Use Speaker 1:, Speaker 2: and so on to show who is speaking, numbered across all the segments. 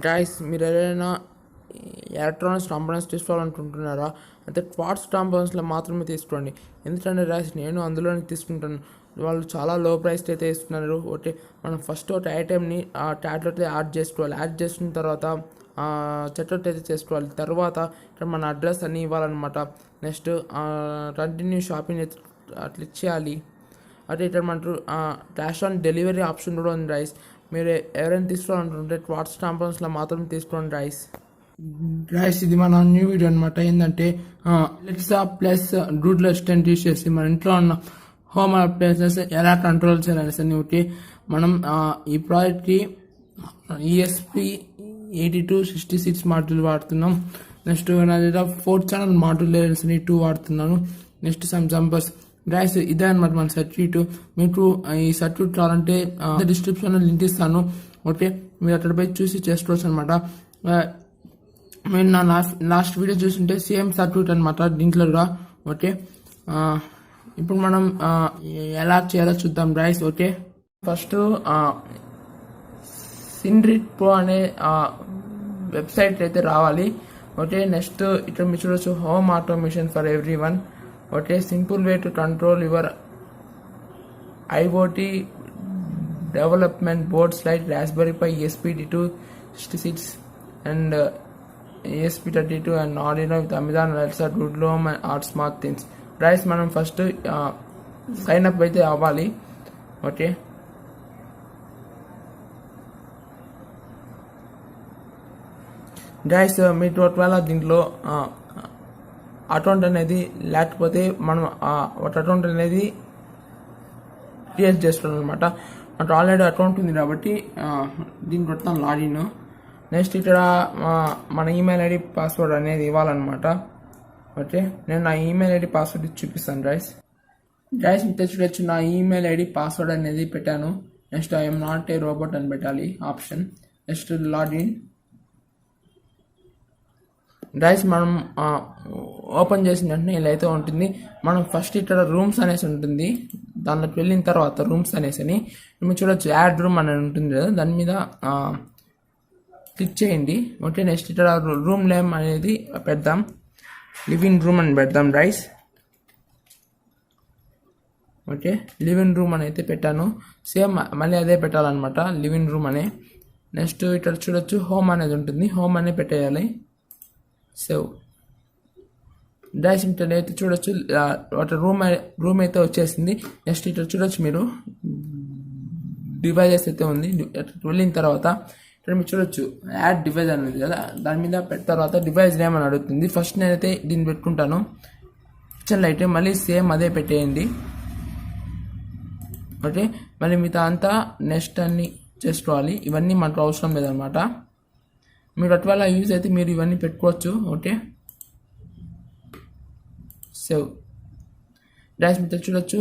Speaker 1: Guys మీరు ఎవరైనా electronics components తీసుకోవాలనుకుంటున్నారా అయితే క్వార్ట్జ్ కాంపోనెంట్స్లో మాత్రమే తీసుకోండి. ఎందుకంటే గైస్ నేను అందులోనే తీసుకుంటాను. వాళ్ళు చాలా లో ప్రైస్కి అయితే ఇస్తున్నారు. ఒకటి మనం ఫస్ట్ ఒక ఐటెంని ఆ ట్యాబ్లెట్ యాడ్ చేసుకోవాలి. యాడ్ చేసుకున్న తర్వాత చెట్లెట్ అయితే చేసుకోవాలి. తర్వాత ఇక్కడ మన అడ్రస్ అన్నీ ఇవ్వాలన్నమాట. నెక్స్ట్ కంటిన్యూ షాపింగ్ అయితే అట్లా ఇచ్చేయాలి. అదే ఇక్కడ మనకు క్యాష్ ఆన్ డెలివరీ ఆప్షన్ కూడా ఉంది గైస్. మీరు ఎవరైనా తీసుకోవాలనుకుంటే క్వార్ట్జ్ కాంపోనెంట్స్లో మాత్రం తీసుకోండి గైస్. ఇది మన న్యూ వీడియో అనమాట. ఏంటంటే ఎలెక్సా ప్లస్ రూట్లో ఎక్స్టెండ్ చేసేసి మన ఇంట్లో ఉన్న హోమ్ అప్లయన్సెస్ ఎలా కంట్రోల్ చేయాలనేసి అని ఒకటి మనం ఈ ప్రాజెక్ట్కి ESP8266 మాడ్యూల్ వాడుతున్నాం. నెక్స్ట్ నా దగ్గర 4 ఛానల్ మాడ్యూల్ 2 వాడుతున్నాను. Next some jumpers guys. ఇదే అనమాట మన సర్క్యూట్. మీకు ఈ సర్క్యూట్ కావాలంటే డిస్క్రిప్షన్లో లింక్ ఇస్తాను. ఓకే, మీరు అక్కడ పోయి చూసి చేసుకోవచ్చు అనమాట. మీరు నా లాస్ట్ వీడియో చూస్తుంటే సేమ్ సర్క్యూట్ అనమాట దీంట్లో కూడా. ఓకే, ఇప్పుడు మనం ఎలా చేయాలో చూద్దాం గైస్. ఓకే, ఫస్ట్ సిండ్రిక్ ప్రో అనే వెబ్సైట్ అయితే రావాలి. ఓకే, నెక్స్ట్ ఇక్కడ మీరు చూడొచ్చు home automation for every one. Okay, simple way to control your IoT development boards like Raspberry Pi ESP8266 and ESP32 and Arduino with Amazon Alexa, Google Home and Art Smart Things. Guys మనం first sign up అయితే అవ్వాలి. Okay, guys మీరు ఒకవేళ దీంట్లో account అనేది లేకపోతే మనం ఒక అకౌంట్ అనేది క్రియేట్ చేసుకోవాలి అనమాట. నాకు ఆల్రెడీ అకౌంట్ ఉంది కాబట్టి దీన్ని కొడతాను లాగిన్. నెక్స్ట్ ఇక్కడ మన ఈమెయిల్ ఐడి పాస్వర్డ్ అనేది ఇవ్వాలన్నమాట. ఓకే, నేను నా ఈమెయిల్ ఐడి పాస్వర్డ్ ఇచ్చి చూపిస్తాను గైస్. మీరు చూడొచ్చు నా ఈమెయిల్ ఐడి పాస్వర్డ్ అనేది పెట్టాను. Next I'm not a robot అని పెట్టాలి ఆప్షన్. Next login guys. మనం ఓపెన్ చేసిన వెంటనే ఇలా అయితే ఉంటుంది. మనం ఫస్ట్ ఇక్కడ రూమ్స్ అనేసి ఉంటుంది, దాంట్లోకి వెళ్ళిన తర్వాత రూమ్స్ అనేసి మీరు చూడొచ్చు యాడ్ రూమ్ అనేది ఉంటుంది కదా, దాని మీద క్లిక్ చేయండి. ఓకే, నెక్స్ట్ ఇక్కడ రూమ్ నేమ్ అనేది పెడదాం, లివింగ్ రూమ్ అని పెడదాం గైస్. ఓకే, లివింగ్ రూమ్ అని అయితే పెట్టాను. సేమ్ మళ్ళీ అదే పెట్టాలన్నమాట, లివింగ్ రూమ్ అనే. నెక్స్ట్ ఇక్కడ చూడొచ్చు హోమ్ అనేది ఉంటుంది, హోమ్ అనే పెట్టేయాలి. సో గైస్ ఇక్కడ అయితే చూడొచ్చు ఒక రూమ్ అయితే వచ్చేసింది. నెక్స్ట్ ఇక్కడ చూడొచ్చు మీరు డివైజెస్ అయితే ఉంది. వెళ్ళిన తర్వాత ఇక్కడ మీరు చూడొచ్చు యాడ్ డివైజ్ అనేది కదా, దాని మీద పెట్టిన తర్వాత డివైజ్ నేమ్ అని అడుగుతుంది. ఫస్ట్ నేనైతే దీన్ని పెట్టుకుంటాను, కిచెన్ లైట్. మళ్ళీ సేమ్ అదే పెట్టేయండి. ఓకే, మళ్ళీ మిగతా అంతా నెక్స్ట్ అన్ని చేసుకోవాలి. ఇవన్నీ మనకు అవసరం లేదనమాట. మీరు ఒకవేళ యూజ్ అయితే మీరు ఇవన్నీ పెట్టుకోవచ్చు. ఓకే, సేవ్ డాష్ మీద చూడొచ్చు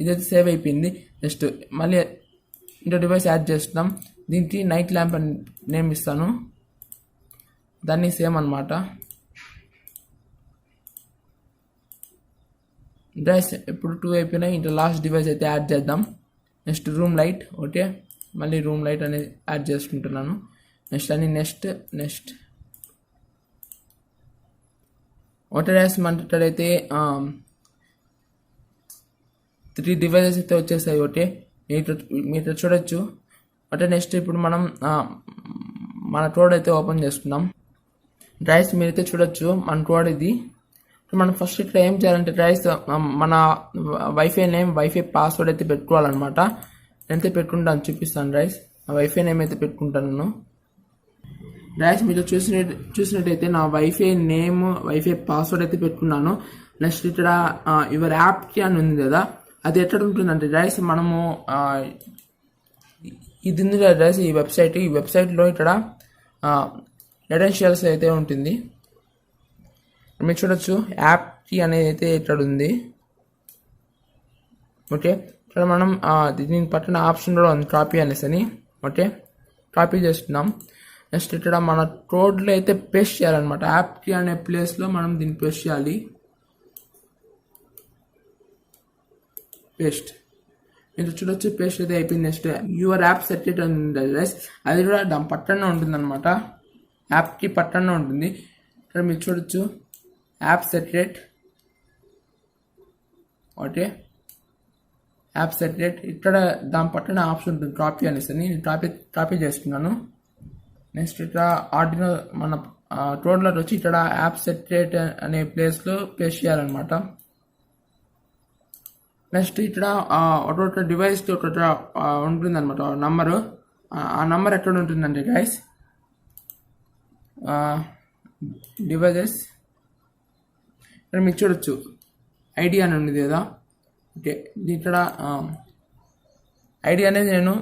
Speaker 1: ఇదైతే సేవ్ అయిపోయింది. నెక్స్ట్ మళ్ళీ ఇంకో డివైస్ యాడ్ చేస్తున్నాం. దీనికి నైట్ ల్యాంప్ అని నేమ్ ఇస్తాను, దాన్ని సేమ్ అనమాట. డాష్ ఇప్పుడు 2 అయిపోయినాయి. ఇంకా లాస్ట్ డివైస్ అయితే యాడ్ చేద్దాం. Next room light. ఓకే, మళ్ళీ రూమ్ లైట్ అనేది యాడ్ చేసుకుంటున్నాను. నెక్స్ట్ అని నెక్స్ట్ ఓకే డాష్ మనకైతే 3 డివైజెస్ అయితే వచ్చేసాయి. ఓకే, మీరు చూడొచ్చు. అంటే నెక్స్ట్ ఇప్పుడు మనం మన కోడ్ అయితే ఓపెన్ చేసుకుందాం. డ్రైవ్స్ మీరైతే చూడొచ్చు మన కోడ్ ఇది. మనం ఫస్ట్ ఇక్కడ ఏం చేయాలంటే డ్రైవ్స్ మన వైఫై నేమ్ వైఫై పాస్వర్డ్ అయితే పెట్టుకోవాలన్నమాట. నేనైతే పెట్టుకుంటాను, చూపిస్తాను డ్రైవ్స్. వైఫై నేమ్ అయితే పెట్టుకుంటాను. డ్రైవ్స్ మీరు చూసినట్టయితే నా వైఫై నేమ్ వైఫై పాస్వర్డ్ అయితే పెట్టుకున్నాను. నెక్స్ట్ ఇక్కడ యువర్ యాప్కి అని ఉంది కదా, అది ఎక్కడ ఉంటుందంటే డ్రైవ్స్ మనము ఇది ఉంది కదా డ్రైవ్స్, ఈ వెబ్సైట్లో ఇక్కడ క్రెడెన్షియల్స్ అయితే ఉంటుంది. మీరు చూడొచ్చు యాప్కి అనేది అయితే ఇక్కడ ఉంది. ఓకే, ఇక్కడ మనం దీని పట్టిన ఆప్షన్ కూడా ఉంది కాపీ అనేసి అని. ఓకే, కాపీ చేస్తున్నాం. నెక్స్ట్ ఇక్కడ మన కోడ్లో అయితే పేస్ట్ చేయాలన్నమాట. యాప్కి అనే ప్లేస్లో మనం దీన్ని పేస్ట్ చేయాలి. పేస్ట్ మీరు చూడొచ్చు పేస్ట్ అయితే అయిపోయింది. నెక్స్ట్ యువర్ యాప్ సెట్ అని ఉంది గైస్, అది కూడా దాని పట్టణ ఉంటుంది అనమాట, యాప్కి పట్టణ ఉంటుంది. ఇక్కడ మీరు చూడొచ్చు యాప్ సెటరేట్, ఓకే యాప్ సెటరేట్, ఇక్కడ దాని పట్టణ ఆప్షన్ ఉంటుంది కాపీ అనేసి, నేను కాపీ చేస్తున్నాను. నెక్స్ట్ ఇక్కడ ఆర్డినో మన టోటలర్ వచ్చి ఇక్కడ యాప్ సెటరేట్ అనే ప్లేస్లో పేస్ట్ చేయాలన్నమాట. నెక్స్ట్ ఇక్కడ ఒక డివైస్కి ఒక ఉంటుంది అనమాట నంబరు. ఆ నంబర్ ఎక్కడ ఉంటుందంటే గైస్ డివైజెస్, ఇక్కడ మీరు చూడొచ్చు ఐడి అని ఉంది కదా, ఓకే ఇక్కడ ఐడి అనేది నేను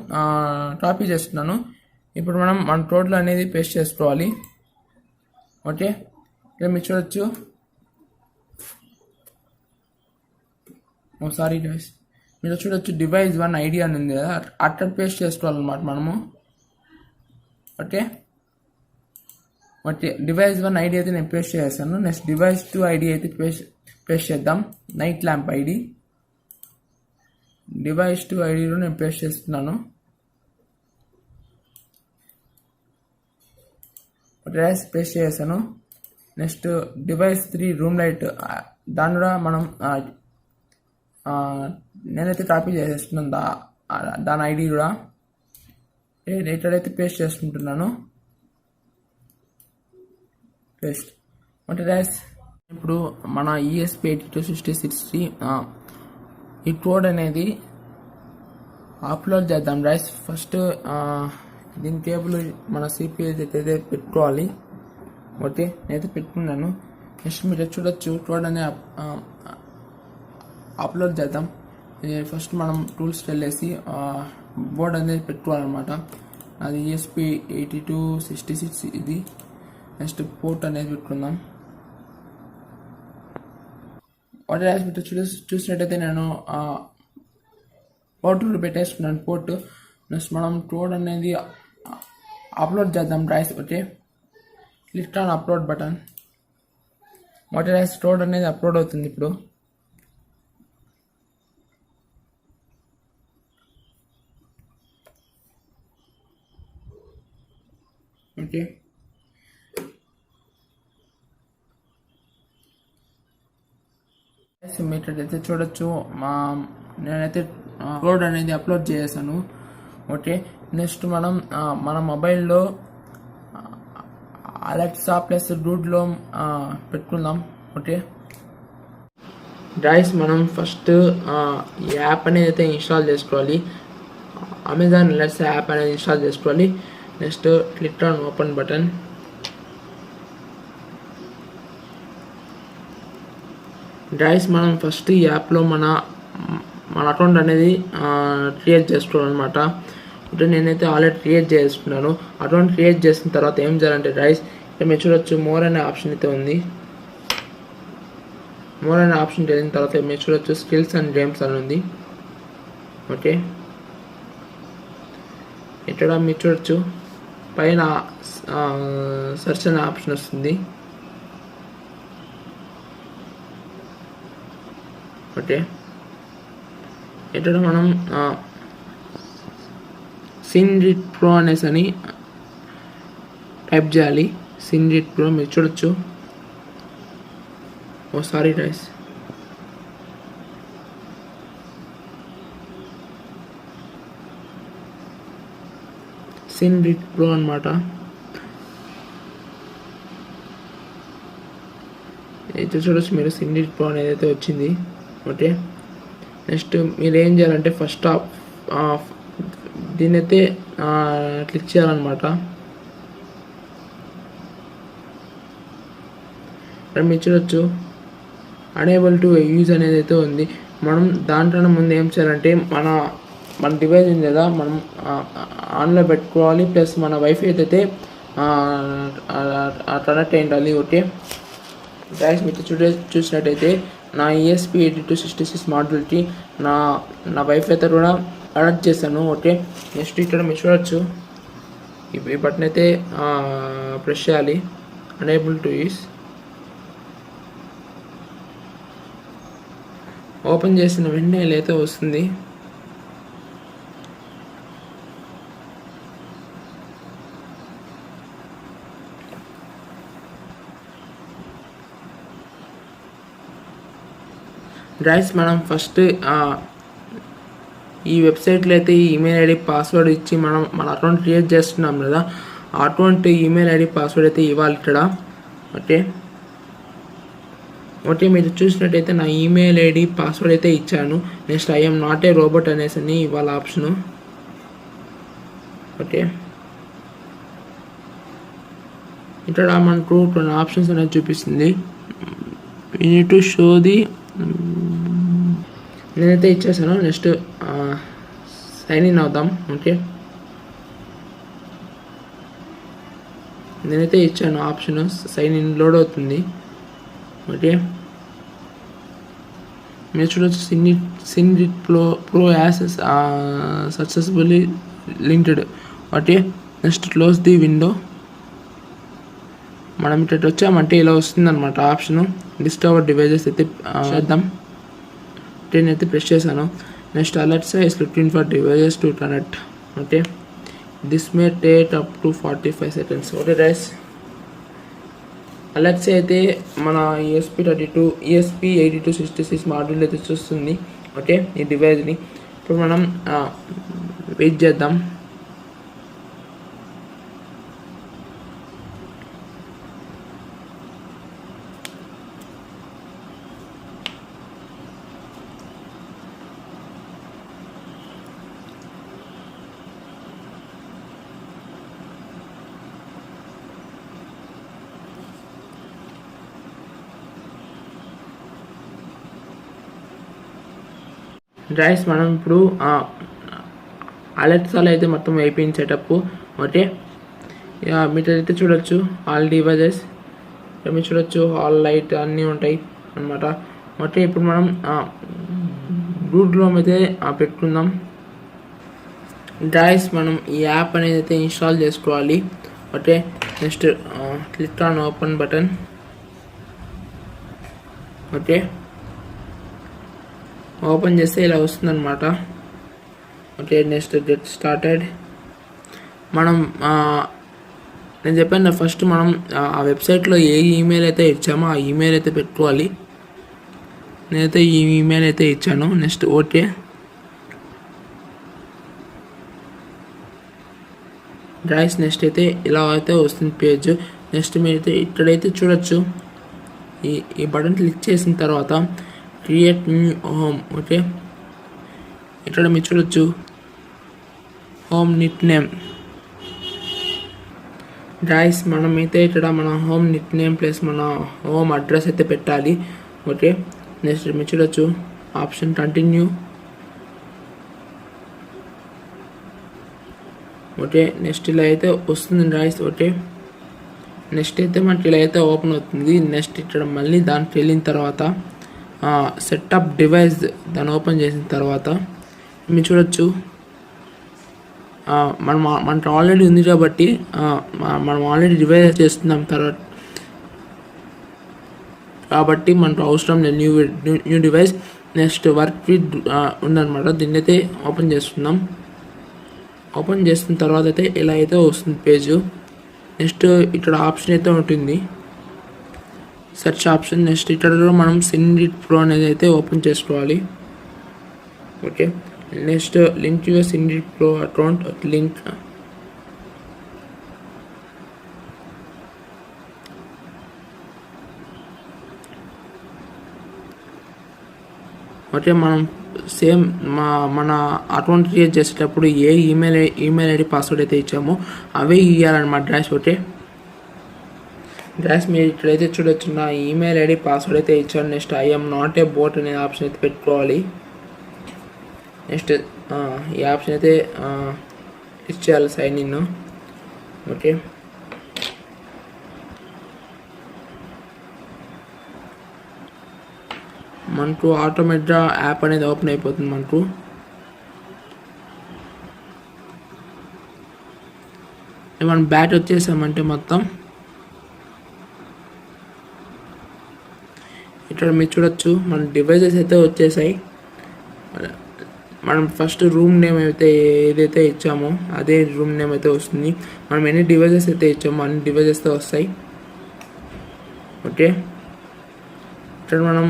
Speaker 1: కాపీ చేస్తున్నాను. ఇప్పుడు మన టోటల్ అనేది పేస్ట్ చేసుకోవాలి. ఓకే ఇక్కడ మీరు చూడొచ్చు, సారీ గైస్, మీరు చూడొచ్చు డివైస్ 1 ఐడి అని ఉంది కదా, అక్కడ పేస్ట్ చేసుకోవాలన్నమాట మనము. ఓకే డివైస్ 1 ఐడి అయితే నేను పేస్ట్ చేస్తాను. నెక్స్ట్ డివైస్ 2 ఐడి అయితే పేస్ట్ చేద్దాం. నైట్ ల్యాంప్ ఐడి, డివైస్ 2 ఐడిలో నేను పేస్ట్ చేస్తున్నాను. పేస్ట్ చేశాను. నెక్స్ట్ డివైస్ 3 రూమ్ లైట్, దాన్ని కూడా మనం నేనైతే కాపీ చేసేస్తున్నాను దాని ఐడి కూడా, ఇక్కడైతే పేస్ట్ చేసుకుంటున్నాను. పేస్ట్ అంటే రైస్, ఇప్పుడు మన ESP8266 ఈ కోడ్ అనేది అప్లోడ్ చేద్దాం రైస్. ఫస్ట్ దీని కేబుల్ మన CPU అయితే పెట్టుకోవాలి. ఓకే నేనైతే పెట్టుకున్నాను. నెక్స్ట్ మీరు చూడొచ్చు కోడ్ అనేది అప్లోడ్ చేద్దాం. ఫస్ట్ మనం టూల్స్కి వెళ్ళేసి బోర్డ్ అనేది పెట్టుకోవాలన్నమాట. అది ESP8266 ఇది. నెక్స్ట్ పోర్ట్ అనేది పెట్టుకుందాం. వాటర్ యాజ్ పెట్టి చూసినట్టయితే నేను పోర్ట్ పెట్టేసుకున్నాను పోర్ట్. నెక్స్ట్ మనం కోడ్ అనేది అప్లోడ్ చేద్దాం rice. Okay click on upload button. Water as code అనేది అప్లోడ్ అవుతుంది ఇప్పుడు. ఓకే మీరైతే చూడొచ్చు నేనైతే కోడ్ అనేది అప్లోడ్ చేసాను. ఓకే నెక్స్ట్ మనం మన మొబైల్లో అలెక్సా ప్లస్ రూట్లో పెట్టుకుందాం. ఓకే గైస్ మనం ఫస్ట్ ఈ యాప్ అనేది అయితే ఇన్స్టాల్ చేసుకోవాలి. అమెజాన్ అలెక్సా యాప్ అనేది ఇన్స్టాల్ చేసుకోవాలి. Next click on open button. Guys మనం ఫస్ట్ ఈ యాప్లో మన అకౌంట్ అనేది క్రియేట్ చేసుకోవాలన్నమాట. అంటే నేనైతే ఆల్రెడీ క్రియేట్ చేసుకున్నాను. అకౌంట్ క్రియేట్ చేసిన తర్వాత ఏం చేయాలంటే గైస్ ఇక్కడ మీరు చూడొచ్చు మోర్ అనే ఆప్షన్ అయితే ఉంది. మోర్ అనే ఆప్షన్ చేసిన తర్వాత మీరు చూడొచ్చు స్కిల్స్ అండ్ గేమ్స్ అని ఉంది. ఓకే ఇక్కడ మీరు చూడొచ్చు పైన సెర్చ్ అనే ఆప్షన్ వస్తుంది. ఓకే ఇక్కడ మనం సిన్రిట్ ప్రో అనేసి అని టైప్ చేయాలి. సిన్రిట్ ప్రో మీరు చూడొచ్చు. ఓ సారీ గైస్, సిన్రిట్ ప్రో అనమాట. అయితే చూడొచ్చు మీరు సిన్రిట్ ప్రో అనేది అయితే వచ్చింది. ఓకే నెక్స్ట్ మీరు ఏం చేయాలంటే ఫస్ట్ దీన్ని అయితే క్లిక్ చేయాలన్నమాట. మీరు చూడొచ్చు అనేబుల్ టు యూజ్ అనేది అయితే ఉంది. మనం దాంట్లో ముందు ఏం చేయాలంటే మన డివైస్ ఉంది కదా మనం ఆన్లో పెట్టుకోవాలి. ప్లస్ మన వైఫై అయితే కనెక్ట్ అయి ఉండాలి. ఓకే గైస్ మీరు చూసినట్టయితే నా ESP8266 మాడ్యూల్కి నా వైఫై అయితే కూడా కనెక్ట్ చేశాను. ఓకే నెక్స్ట్ ఇక్కడ మీరు చూడొచ్చు ఈ బటన్ అయితే ప్రెస్ చేయాలి. అనేబుల్ టు యూస్ ఓపెన్ చేసిన వెంటనే ఇలా అయితే వస్తుంది. గైస్ మనం ఫస్ట్ ఈ వెబ్సైట్లో అయితే ఈ ఈమెయిల్ ఐడి పాస్వర్డ్ ఇచ్చి మనం మన అకౌంట్ క్రియేట్ చేస్తున్నాం కదా, అటువంటి ఈమెయిల్ ఐడి పాస్వర్డ్ అయితే ఇవ్వాలి ఇక్కడ. ఓకే ఓకే మీరు చూసినట్టయితే నా ఈమెయిల్ ఐడి పాస్వర్డ్ అయితే ఇచ్చాను. Next I'm not a robot అనేసి ఇవాళ ఆప్షను. ఓకే ఇక్కడ మనకు కొన్ని ఆప్షన్స్ అనేది చూపిస్తుంది. You need to show the, నేనైతే ఇచ్చేసాను. నెక్స్ట్ సైన్ ఇన్ అవుదాం. ఓకే నేనైతే ఇచ్చాను ఆప్షన్, సైన్ ఇన్ లోడ్ అవుతుంది. ఓకే మీరు చూడవచ్చు Syndit pro access successfully linked. Okay next close the window. మనం ఇట్లా వచ్చామంటే ఇలా వస్తుంది అనమాట ఆప్షను. డిస్కవర్ డివైజెస్ అయితే చేద్దాం. నేనైతే ప్రెస్ చేశాను. Next alerts is looking for devices to connect. Okay this may take up to 45 seconds. Okay guys alerts అయితే మన ESP8266 మాడ్యూల్ అయితే చూస్తుంది. ఓకే ఈ డివైజ్ని ఇప్పుడు మనం వెయిట్ చేద్దాం. గైస్ మనం ఇప్పుడు అలర్ట్స్ అలా అయితే మొత్తం అయిపోయింది సెటప్. ఓకే మీరు అయితే చూడొచ్చు ఆల్ డివైజెస్, మీరు చూడొచ్చు ఆల్ లైట్ అన్నీ ఉంటాయి అన్నమాట. ఓకే ఇప్పుడు మనం గూగుల్లో అయితే పెట్టుకుందాం. గైస్ మనం ఈ యాప్ అనేది అయితే ఇన్స్టాల్ చేసుకోవాలి. Okay next click on open button. Okay open చేస్తే ఇలా వస్తుందన్నమాట. Okay next get started. మనం నేను చెప్పాను ఫస్ట్ మనం ఆ వెబ్సైట్లో ఏ ఈమెయిల్ అయితే ఇచ్చామో ఆ ఈమెయిల్ అయితే పెట్టుకోవాలి. నేనైతే ఈ ఈమెయిల్ అయితే ఇచ్చాను. నెక్స్ట్ ఓకే గైస్ నెక్స్ట్ అయితే ఇలా అయితే వస్తుంది పేజ్. నెక్స్ట్ మీరైతే ఇక్కడైతే చూడొచ్చు ఈ బటన్ క్లిక్ చేసిన తర్వాత క్రియేట్ న్యూ హోమ్. ఓకే ఇక్కడ మీరు చూడొచ్చు హోమ్ నిక్ నేమ్. గైస్ మనమైతే ఇక్కడ మన హోమ్ నిక్ నేమ్ ప్లస్ మన హోమ్ అడ్రస్ అయితే పెట్టాలి. ఓకే నెక్స్ట్ మీరు చూడొచ్చు ఆప్షన్ కంటిన్యూ. ఓకే నెక్స్ట్ ఇలా అయితే వస్తుంది గైస్. ఓకే నెక్స్ట్ అయితే మనకి ఇలా అయితే ఓపెన్ అవుతుంది. నెక్స్ట్ ఇక్కడ మళ్ళీ దానికి వెళ్ళిన తర్వాత సెటప్ డివైస్ దాన్ని ఓపెన్ చేసిన తర్వాత మీరు చూడొచ్చు మనకు ఆల్రెడీ ఉంది కాబట్టి మనం ఆల్రెడీ డివైస్ చేస్తున్నాం తర్వాత కాబట్టి మనకు అవసరం లేదు new device. Next work with ఉందన్నమాట. దీన్ని అయితే ఓపెన్ చేస్తున్నాం. ఓపెన్ చేసిన తర్వాత అయితే ఇలా అయితే వస్తుంది పేజు. నెక్స్ట్ ఇక్కడ ఆప్షన్ అయితే ఉంటుంది సెర్చ్ ఆప్షన్. నెక్స్ట్ ఇక్కడ మనం సిన్డిట్ ప్రో అనేది అయితే ఓపెన్ చేసుకోవాలి. Okay next link your Syndit pro account link. Okay మనం సేమ్ మన అకౌంట్ క్రియేట్ చేసేటప్పుడు ఏ ఈమెయిల్ ఐడి పాస్వర్డ్ అయితే ఇచ్చామో అవే ఇవ్వాలన్నమాట డాష్. ఓకే డాష్ మీరు ఇక్కడైతే చూడొచ్చు నా ఈమెయిల్ ఐడి పాస్వర్డ్ అయితే ఇచ్చాను. Next I'm not a bot అనే ఆప్షన్ అయితే పెట్టుకోవాలి. నెక్స్ట్ ఈ ఆప్షన్ అయితే ఇచ్చేయాలి సైన్ ఇన్. ఓకే మనకు ఆటోమేటిక్గా యాప్ అనేది ఓపెన్ అయిపోతుంది. మనకు మనం బ్యాట్ వచ్చేసామంటే మొత్తం ఇక్కడ మీరు చూడొచ్చు మన డివైజెస్ అయితే వచ్చేసాయి. మనం ఫస్ట్ రూమ్ నేమ్ అయితే ఏదైతే ఇచ్చామో అదే రూమ్ నేమ్ అయితే వస్తుంది. మనం ఎన్ని డివైజెస్ అయితే ఇచ్చామో అన్ని డివైజెస్తో వస్తాయి. ఓకే ఇక్కడ మనం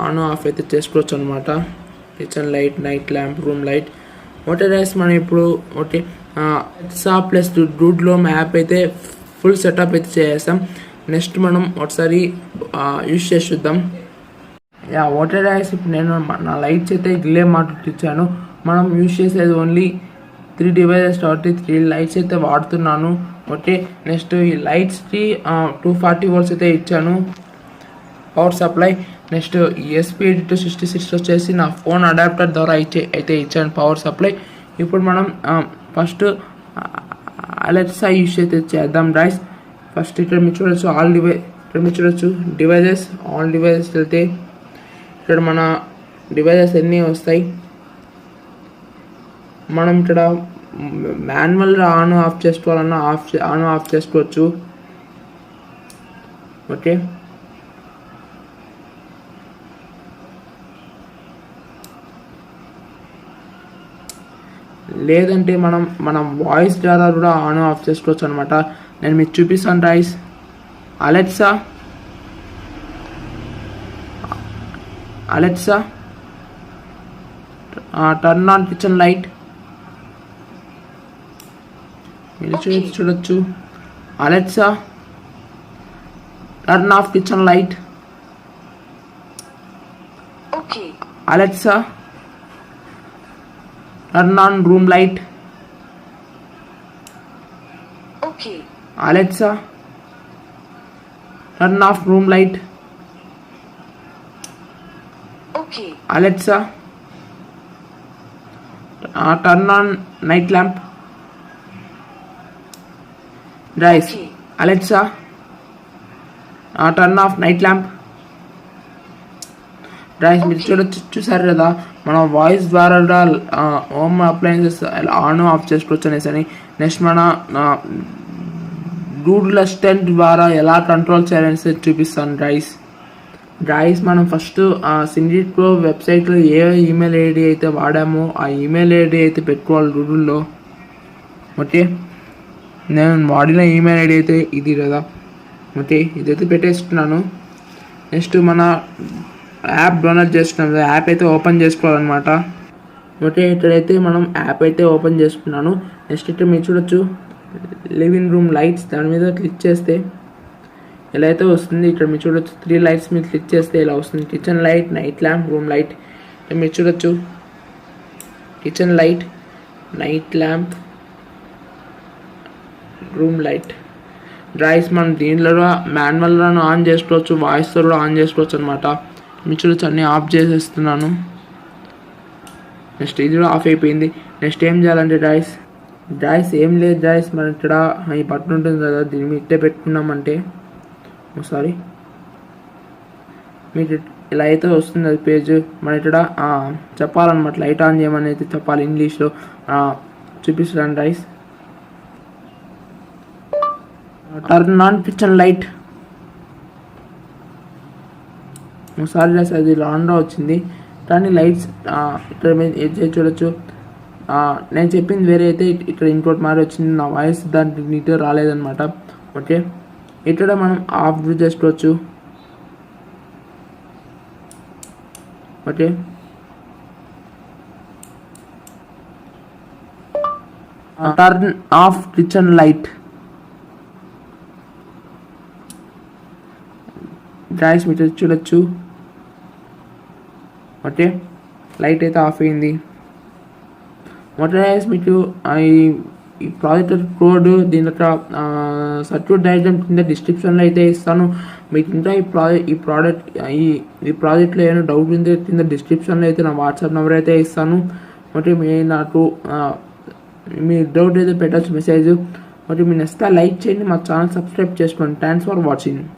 Speaker 1: ఆన్ ఆఫ్ అయితే చేసుకోవచ్చు అనమాట. Kitchen light, night lamp, room light. Okay guys, మనం ఇప్పుడు ఓకే ఎట్సా ప్లస్ డూడ్లో యాప్ అయితే ఫుల్ సెటప్ అయితే చేసేస్తాం. నెక్స్ట్ మనం ఒకసారి యూజ్ చేసి చూద్దాం. ఓకే గైస్, ఇప్పుడు నేను నా లైట్స్ అయితే గ్లే మార్కెట్ ఇచ్చాను. మనం యూజ్ చేసేది ఓన్లీ 3 డివైజెస్ కాబట్టి 3 లైట్స్ అయితే వాడుతున్నాను. ఓకే, నెక్స్ట్ ఈ లైట్స్కి 240 వోల్ట్స్ అయితే ఇచ్చాను పవర్ సప్లై. నెక్స్ట్ ESP8266 వచ్చేసి నా ఫోన్ అడాప్టర్ ద్వారా అయితే ఇచ్చాను పవర్ సప్లై. ఇప్పుడు మనం ఫస్ట్ అలెక్సా యూజ్ అయితే చేద్దాం గైస్. ఫస్ట్ ఇక్కడ మీరు చూడొచ్చు డివైజెస్ ఆల్ డివైజెస్ వెళ్తే ఇక్కడ మన డివైజెస్ ఎన్ని వస్తాయి. మనం ఇక్కడ మాన్యువల్గా ఆన్ ఆఫ్ చేసుకోవాలన్నా ఆన్ ఆఫ్ చేసుకోవచ్చు. ఓకే, లేదంటే మనం వాయిస్ ద్వారా కూడా ఆన్ ఆఫ్ చేసుకోవచ్చు అనమాట. నేను మీకు చూపిస్తాను guys. Alexa turn on kitchen light. మీరు చూడొచ్చు. Alexa turn off kitchen light. Alexa turn on room light. Alexa turn off room light. Alexa turn on night lamp. Guys, Alexa turn off night lamp. Guys, మీరు చూసారు కదా, మన voice ద్వారా కూడా home appliances on off చేసుకోవచ్చు అనేసి. Next మన Google assistant ద్వారా ఎలా కంట్రోల్ చేయాలనేసి చూపిస్తాను గైస్. మనం ఫస్ట్ సిండిట్ ప్రో వెబ్సైట్లో ఏ ఈమెయిల్ ఐడి అయితే వాడామో ఆ ఈమెయిల్ ఐడి అయితే పెట్టుకోవాలి గూగుల్లో. ఓకే, నేను వాడిన ఈమెయిల్ ఐడి అయితే ఇది కదా. ఓకే, ఇదైతే పెట్టేస్తున్నాను. నెక్స్ట్ మన యాప్ డౌన్లోడ్ చేస్తున్నాం కదా, యాప్ అయితే ఓపెన్ చేసుకోవాలన్నమాట. ఓకే, ఇక్కడైతే మనం యాప్ అయితే ఓపెన్ చేసుకున్నాను. నెక్స్ట్ ఇక్కడ మీరు చూడొచ్చు లివింగ్ రూమ్ లైట్స్, దాని మీద క్లిక్ చేస్తే ఇలా అయితే వస్తుంది. ఇక్కడ మీరు చూడొచ్చు 3 లైట్స్ మీద క్లిక్ చేస్తే ఇలా వస్తుంది. Kitchen light, night lamp, room light. మీరు చూడొచ్చు kitchen light, night lamp, room light. Guys, మనం దీంట్లో మాన్యువల్గా ఆన్ చేసుకోవచ్చు, వాయిస్తో కూడా ఆన్ చేసుకోవచ్చు అనమాట. మీరు చూడొచ్చు అన్నీ ఆఫ్ చేసేస్తున్నాను. నెక్స్ట్ ఇది కూడా ఆఫ్ అయిపోయింది. నెక్స్ట్ ఏం చేయాలంటే గైస్ ఏం లేదు గైస్, మనం ఇక్కడ ఈ బటన్ ఉంటుంది కదా, దీన్ని మీద ఇట్టే పెట్టుకున్నామంటే ఒకసారి మీకు ఇలా అయితే వస్తుంది అది పేజ్. మన ఇక్కడ చెప్పాలన్నమాట, లైట్ ఆన్ చేయమని అయితే చెప్పాలి ఇంగ్లీష్లో. చూపిస్తాను guys. Turn on kitchen light. ఒకసారి గైస్ అది ఆన్లో వచ్చింది, కానీ లైట్స్ ఇక్కడ మీరు చూడొచ్చు. నేను చెప్పింది వేరే అయితే ఇక్కడ ఇంకోటి మారి వచ్చింది, నా వాయిస్ దానికి నీట్గా రాలేదన్నమాట. ఓకే, ఇక్కడ మనం ఆఫ్ చేసుకోవచ్చు. Okay, turn off kitchen light. Guys, మీరు చూడొచ్చు. ఓకే, లైట్ అయితే ఆఫ్ అయింది. ఓకే గైస్, మీకు ఈ ప్రాజెక్ట్ కోడ్ దీని యొక్క సర్క్యూట్ డయాగ్రామ్ కింద డిస్క్రిప్షన్లో అయితే ఇస్తాను. మీకు ఇంకా ఈ ప్రాజెక్ట్లో ఏమైనా డౌట్ ఉంటే కింద డిస్క్రిప్షన్లో అయితే నా వాట్సాప్ నెంబర్ అయితే ఇస్తాను. ఓకే, నాకు మీ డౌట్ అయితే పెట్టచ్చు మెసేజ్. ఓకే, మీరు నెక్స్ట్ లైక్ చేయండి, మా ఛానల్ సబ్స్క్రైబ్ చేసుకోండి. Thanks for watching.